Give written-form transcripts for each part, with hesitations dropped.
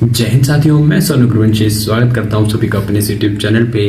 जय हिंद साथियों, मैं सोनू गुरुवंशी स्वागत करता हूं सभी का अपने यूट्यूब चैनल पे।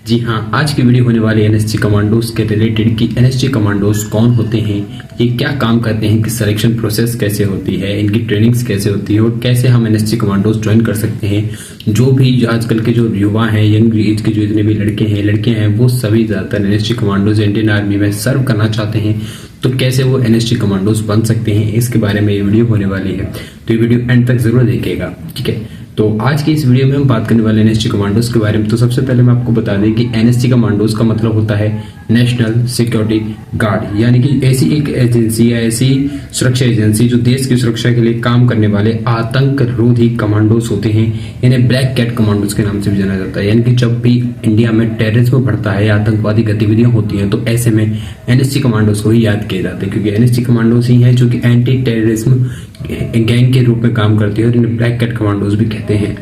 जी हां, आज की वीडियो होने वाली एनएसजी कमांडोज के रिलेटेड कि एनएसजी कमांडोज कौन होते हैं, ये क्या काम करते हैं, कि सिलेक्शन प्रोसेस कैसे होती है, इनकी ट्रेनिंग्स कैसे होती है और कैसे हम एनएसजी कमांडोज ज्वाइन कर सकते हैं। जो भी आजकल के जो युवा हैं, यंग एज के जो इतने भी लड़के हैं लड़कियां हैं, वो सभी ज़्यादातर एनएसजी कमांडोज इंडियन आर्मी में सर्व करना चाहते हैं। तो कैसे वो एनएसजी कमांडोज बन सकते हैं, इसके बारे में ये वीडियो होने वाली है। तो ये वीडियो एंड तक जरूर देखिएगा, ठीक है। तो आज की इस वीडियो में हम बात करने वाले एनएसजी कमांडोज के बारे में। तो सबसे पहले मैं आपको बता दें कि एनएसजी कमांडोज का मतलब होता है नेशनल सिक्योरिटी गार्ड, यानी कि ऐसी एक एजेंसी या ऐसी सुरक्षा एजेंसी जो देश की सुरक्षा के लिए काम करने वाले आतंक रोधी कमांडोज होते हैं। इन्हें ब्लैक कैट कमांडोज के नाम से भी जाना जाता है। यानी कि जब भी इंडिया में टेररिज्म बढ़ता है, आतंकवादी गतिविधियां होती हैं, तो ऐसे में एनएसजी कमांडोज को ही याद किए जाते हैं, क्योंकि एनएसजी कमांडोज ही हैं जो कि एंटी टेररिज्म गैंग के रूप में काम करती है और इन्हें ब्लैक कैट कमांडोज भी कहते हैं,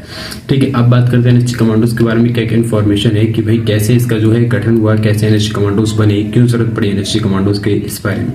ठीक है। अब बात करते हैं एनएसजी कमांडोज के बारे में। क्या क्या इन्फॉर्मेशन है कि भाई कैसे इसका जो है गठन हुआ, कैसे एनएसजी कमांडोज बने, क्यों जरूरत पड़ी एनएसजी कमांडोज के, इस बारे में।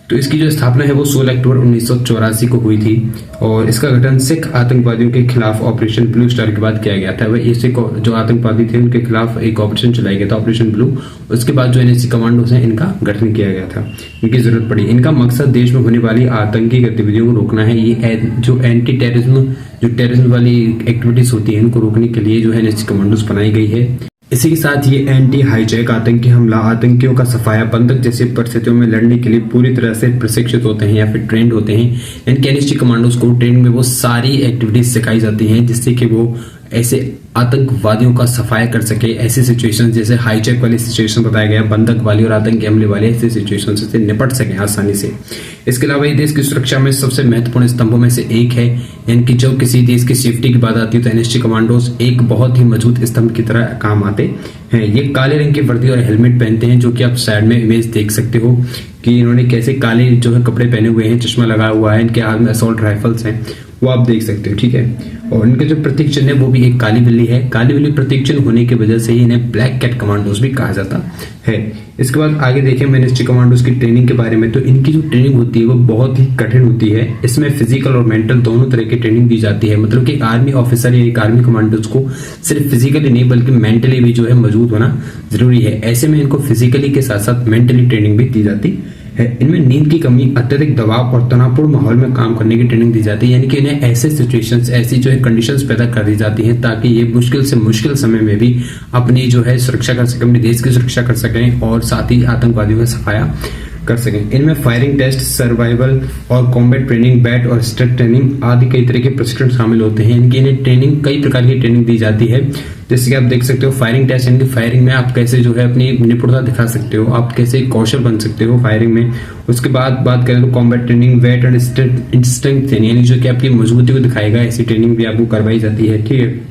तो इसकी जो स्थापना है वो 16 अक्टूबर 1984 को हुई थी और इसका गठन सिख आतंकवादियों के खिलाफ ऑपरेशन ब्लू स्टार के बाद किया गया था। वह सिख जो आतंकवादी थे उनके खिलाफ एक ऑपरेशन चलाया गया था, ऑपरेशन ब्लू। उसके बाद जो एनएसजी कमांडोज हैं इनका गठन किया गया था, इनकी जरूरत पड़ी। इनका मकसद देश में होने वाली आतंकी गतिविधियों को रोकना है। ये जो एंटी टेररिज्म, जो टेररिज्म वाली एक्टिविटीज होती है, इनको रोकने के लिए जो है एनएसजी कमांडोज बनाई गई है। इसी के साथ ये एंटी हाईजैक, आतंकी हमला, आतंकियों का सफाया, बंधक जैसी परिस्थितियों में लड़ने के लिए पूरी तरह से प्रशिक्षित होते हैं या फिर ट्रेंड होते हैं। इनके एनएसजी कमांडोज को ट्रेनिंग में वो सारी एक्टिविटीज सिखाई जाती हैं जिससे कि वो ऐसे आतंकवादियों का सफाया कर सके। ऐसी सिचुएशन जैसे हाईजैक वाली सिचुएशन बताया गया, बंधक वाली और आतंकी हमले वाले ऐसी सिचुएशन से निपट सके आसानी से। इसके अलावा ये देश की सुरक्षा में सबसे महत्वपूर्ण स्तंभों में से एक है। इनकी जब किसी देश की सेफ्टी की बात आती है तो एनएसजी कमांडोज एक बहुत ही मजबूत स्तंभ की तरह काम आते हैं। ये काले रंग की वर्दी और हेलमेट पहनते हैं, जो कि आप साइड में इमेज देख सकते हो कि इन्होंने कैसे काले जो है कपड़े पहने हुए हैं, चश्मा लगा हुआ है, इनके हाथ में असॉल्ट राइफल्स हैं, वो आप देख सकते हो, ठीक है। और इनका जो प्रतीक चिन्ह है वो भी एक काली बिल्ली है। काली बिल्ली प्रतीक चिन्ह होने की वजह से ही इन्हें ब्लैक कैट कमांडोज भी कहा जाता है। इसके बाद आगे देखें एनएसजी कमांडोज की ट्रेनिंग के बारे में। तो इनकी जो ट्रेनिंग होती है वो बहुत ही कठिन होती है। इसमें फिजिकल और मेंटल दोनों तरह की ट्रेनिंग दी जाती है। मतलब कि आर्मी ऑफिसर या एक आर्मी कमांडोज को सिर्फ फिजिकली नहीं बल्कि मेंटली भी जो है मजबूत होना जरूरी है। ऐसे में इनको फिजिकली के साथ साथ मेंटली ट्रेनिंग भी दी जाती है। इनमें नींद की कमी, अत्यधिक दबाव और तनावपूर्ण माहौल में काम करने की ट्रेनिंग दी जाती है। यानी कि इन्हें ऐसे सिचुएशंस, ऐसी जो है कंडीशंस पैदा कर दी जाती हैं ताकि ये मुश्किल से मुश्किल समय में भी अपनी जो है सुरक्षा कर सकें, अपने देश की सुरक्षा कर सकें और साथ ही आतंकवादियों का सफाया कर सकें। इनमें फायरिंग टेस्ट, सर्वाइवल और कॉम्बैट ट्रेनिंग, बैट और स्ट्रक ट्रेनिंग आदि कई तरह के प्रशिक्षण शामिल होते हैं। इनकी इन्हें ट्रेनिंग, कई प्रकार की ट्रेनिंग दी जाती है। जैसे कि आप देख सकते हो फायरिंग टेस्ट, यानी कि फायरिंग में आप कैसे जो है अपनी निपुणता दिखा सकते हो, आप कैसे कौशल बन सकते हो फायरिंग में। उसके बाद बात करें तो combat training, weight and strength training, यानी जो कि आपकी मजबूती को दिखाएगा, ऐसी ट्रेनिंग भी आपको करवाई जाती है, ठीक है।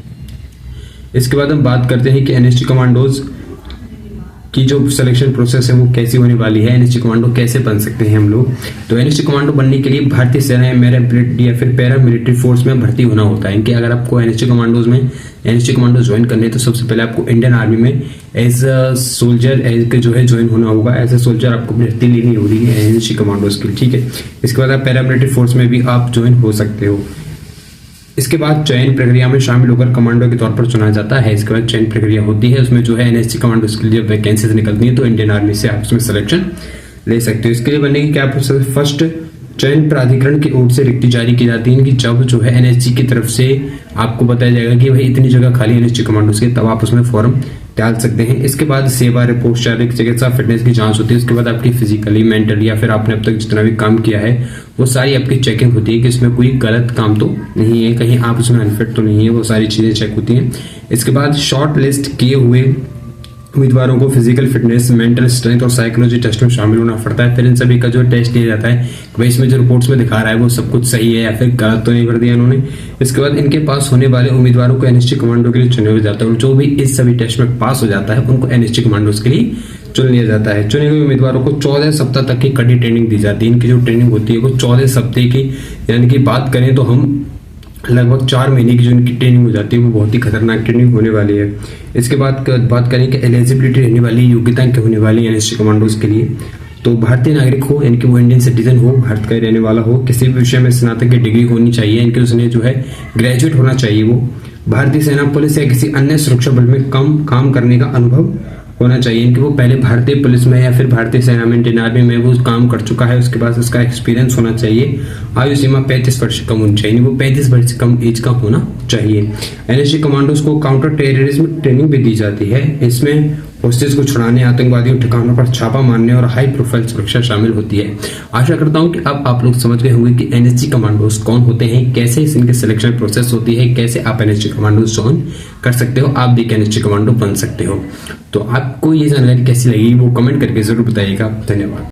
इसके बाद हम बात करते हैं कि एनएसजी कमांडोज की जो सिलेक्शन प्रोसेस है वो कैसी होने वाली है, एनएसजी कमांडो कैसे बन सकते हैं हम लोग। तो एनएसजी कमांडो बनने के लिए भारतीय सेना या फिर पैरा मिलिट्री फोर्स में भर्ती होना होता है। इनके अगर आपको एनएसजी कमांडो ज्वाइन करने तो सबसे पहले आपको इंडियन आर्मी में एज अ सोल्जर जो है ज्वाइन होना होगा। एज अ सोल्जर आपको भर्ती लेनी होगी एनएसजी कमांडोज की, ठीक है। इसके बाद आप पैरा मिलिट्री फोर्स में भी आप ज्वाइन हो सकते हो। इसके बाद चयन प्रक्रिया में शामिल होकर कमांडो के तौर पर चुना जाता है। इसके बाद चयन प्रक्रिया होती है, उसमें जो है एनएसजी कमांडोज के लिए वैकेंसीज निकलती है, तो इंडियन आर्मी से आप उसमें सिलेक्शन ले सकते हो। इसके लिए बनने की क्या प्रोसेस, फर्स्ट चयन प्राधिकरण की ओर से रिक्ति जारी की जाती है कि जब जो है एनएसजी की तरफ से आपको बताया जाएगा कि भाई इतनी जगह खाली एनएसजी कमांडोज की, तब आप उसमें फॉर्म डाल सकते हैं। इसके बाद सेवा रिपोर्ट, शारीरिक चिकित्सा, फिटनेस की जांच होती है। उसके बाद आपकी फिजिकली, मेंटली या फिर आपने अब तक जितना भी काम किया है वो सारी आपकी चेकिंग होती है कि इसमें कोई गलत काम तो नहीं है, कहीं आप उसमें अनफिट तो नहीं है, वो सारी चीजें चेक होती हैं। इसके बाद शॉर्ट लिस्ट किए हुए उम्मीदवारों को फिजिकल फिटनेस, मेंटल स्ट्रेंथ और साइकोलॉजी टेस्ट में शामिल होना पड़ता है। फिर इन सभी का जो टेस्ट लिया जाता है भाई इसमें जो रिपोर्ट्स में दिखा रहा है वो सब कुछ सही है या फिर गलत तो नहीं कर दिया इन्होंने। इसके बाद इनके पास होने वाले उम्मीदवारों को एनएसजी कमांडो के लिए चुने हुए जाता है और जो भी इस सभी टेस्ट में पास हो जाता है उनको एनएसजी कमांडोज के लिए चुन लिया जाता है। चुने हुए उम्मीदवारों को 14 सप्ताह तक की कड़ी ट्रेनिंग दी जाती है। इनकी जो ट्रेनिंग होती है वो 14 सप्ताह की, यानी कि बात करें तो हम लगभग 4 महीने की जो इनकी ट्रेनिंग हो जाती है वो बहुत ही खतरनाक ट्रेनिंग होने वाली है। इसके बाद बात करें कि एलिजिबिलिटी रहने वाली, योग्यता क्या होने वाली है एनएसजी कमांडोज के लिए। तो भारतीय नागरिक हो, यानी कि वो इंडियन सिटीजन हो, भारत का रहने वाला हो, किसी भी विषय में स्नातक की डिग्री होनी चाहिए, यानी कि उसने जो है ग्रेजुएट होना चाहिए, वो भारतीय सेना, पुलिस या किसी अन्य सुरक्षा बल में काम करने का अनुभव होना चाहिए कि वो पहले भारतीय पुलिस में या फिर भारतीय सेना में, इंडियन आर्मी में वो काम कर चुका है, उसके पास उसका एक्सपीरियंस होना चाहिए। आयु सीमा 35 वर्ष से कम होनी चाहिए, वो 35 वर्ष से कम एज का होना चाहिए। एनएसजी कमांडोज को काउंटर टेररिज्म ट्रेनिंग भी दी जाती है। इसमें होस्टेज को छुड़ाने, आतंकवादियों ठिकानों पर छापा मारने और हाई प्रोफाइल सुरक्षा शामिल होती है। आशा करता हूं कि अब आप लोग समझ गए होंगे कि एनएसजी कमांडोज कौन होते हैं, कैसे इनकी सिलेक्शन प्रोसेस होती है, कैसे आप एनएसजी कमांडोज ज्वाइन कर सकते हो, आप भी एनएसजी कमांडो बन सकते हो। तो आपको ये जानकारी कैसी लगी वो कमेंट करके जरूर बताइएगा। धन्यवाद।